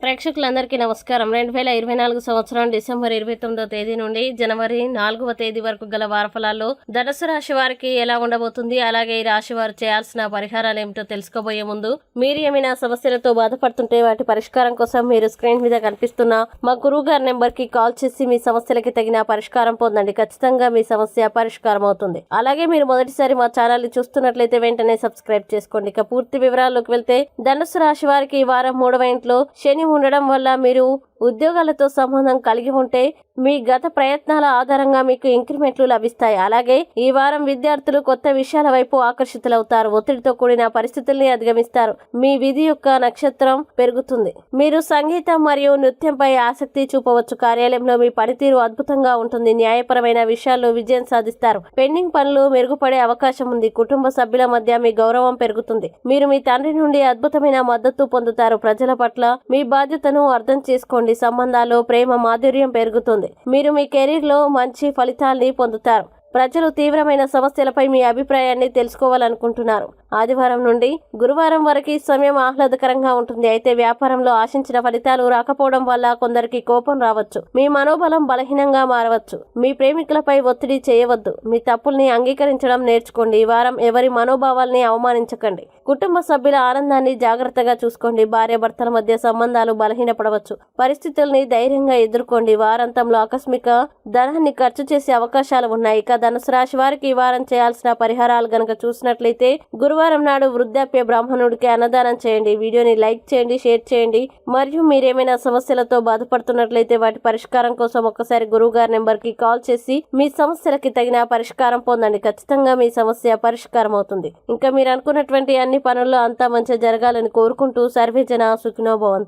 ప్రేక్షకులందరికీ నమస్కారం. 2024 సంవత్సరం డిసెంబర్ 29వ తేదీ నుండి జనవరి 4వ తేదీ వరకు గల వారఫలాల్లో ధనుసు రాశి వారికి ఎలా ఉండబోతుంది, అలాగే ఈ రాశి వారు చేయాల్సిన పరిహారాలు ఏమిటో తెలుసుకోబోయే ముందు మీరు ఏమైనా సమస్యలతో బాధపడుతుంటే వాటి పరిష్కారం కోసం మీరు స్క్రీన్ మీద కనిపిస్తున్న మా గురువు గారి నెంబర్ కి కాల్ చేసి మీ సమస్యలకి తగిన పరిష్కారం పొందండి. ఖచ్చితంగా మీ సమస్య పరిష్కారం అవుతుంది. అలాగే మీరు మొదటిసారి మా ఛానల్ ని చూస్తున్నట్లయితే వెంటనే సబ్స్క్రైబ్ చేసుకోండి. ఇక పూర్తి వివరాల్లోకి వెళ్తే ధనుసు రాశి వారికి ఈ వారం 3వ ఇంట్లో శని ఉండడం వల్ల మీరు ఉద్యోగాలతో సంబంధం కలిగి ఉంటే మీ గత ప్రయత్నాల ఆధారంగా మీకు ఇంక్రిమెంట్లు లభిస్తాయి. అలాగే ఈ వారం విద్యార్థులు కొత్త విషయాల వైపు ఆకర్షితులవుతారు. ఒత్తిడితో కూడిన పరిస్థితుల్ని అధిగమిస్తారు. మీ విధి యొక్క నక్షత్రం పెరుగుతుంది. మీరు సంగీతం మరియు నృత్యంపై ఆసక్తి చూపవచ్చు. కార్యాలయంలో మీ పనితీరు అద్భుతంగా ఉంటుంది. న్యాయపరమైన విషయాల్లో విజయం సాధిస్తారు. పెండింగ్ పనులు మెరుగుపడే అవకాశం ఉంది. కుటుంబ సభ్యుల మధ్య మీ గౌరవం పెరుగుతుంది. మీరు మీ తండ్రి నుండి అద్భుతమైన మద్దతు పొందుతారు. ప్రజల పట్ల మీ బాధ్యతను అర్థం చేసుకోండి. సంబంధాల్లో ప్రేమ మాధుర్యం పెరుగుతుంది. మీరు మీ కెరీర్ లో మంచి ఫలితాల్ని పొందుతారు. ప్రజలు తీవ్రమైన సమస్యలపై మీ అభిప్రాయాన్ని తెలుసుకోవాలనుకుంటున్నారు. ఆదివారం నుండి గురువారం వరకు సమయం ఆహ్లాదకరంగా ఉంటుంది. అయితే వ్యాపారంలో ఆశించిన ఫలితాలు రాకపోవడం వల్ల కొందరికి కోపం రావచ్చు. మీ మనోబలం బలహీనంగా మారవచ్చు. మీ ప్రేమికులపై ఒత్తిడి చేయవద్దు. మీ తప్పుల్ని అంగీకరించడం నేర్చుకోండి. ఈ వారం ఎవరి మనోభావాల్ని అవమానించకండి. కుటుంబ సభ్యుల ఆనందాన్ని జాగ్రత్తగా చూసుకోండి. భార్యాభర్తల మధ్య సంబంధాలు బలహీనపడవచ్చు. పరిస్థితుల్ని ధైర్యంగా ఎదుర్కోండి. వారాంతంలో ఆకస్మిక ధనాన్ని ఖర్చు చేసే అవకాశాలు ఉన్నాయి. ధనుసు రాశి వారికి ఈ వారం చేయాల్సిన పరిహారాలు గనక చూసినట్లయితే గురువారం నాడు వృద్ధాప్య బ్రాహ్మణుడికి అన్నదానం చేయండి. వీడియోని లైక్ చేయండి, షేర్ చేయండి. మరియు మీరేమైనా సమస్యలతో బాధపడుతున్నట్లయితే వాటి పరిష్కారం కోసం ఒక్కసారి గురువు గారి నెంబర్ కి కాల్ చేసి మీ సమస్యలకి తగిన పరిష్కారం పొందండి. ఖచ్చితంగా మీ సమస్య పరిష్కారం అవుతుంది. ఇంకా మీరు అనుకున్నటువంటి అన్ని పనుల్లో అంతా మంచి జరగాలని కోరుకుంటూ సర్వే జన సుఖినో భవంతు.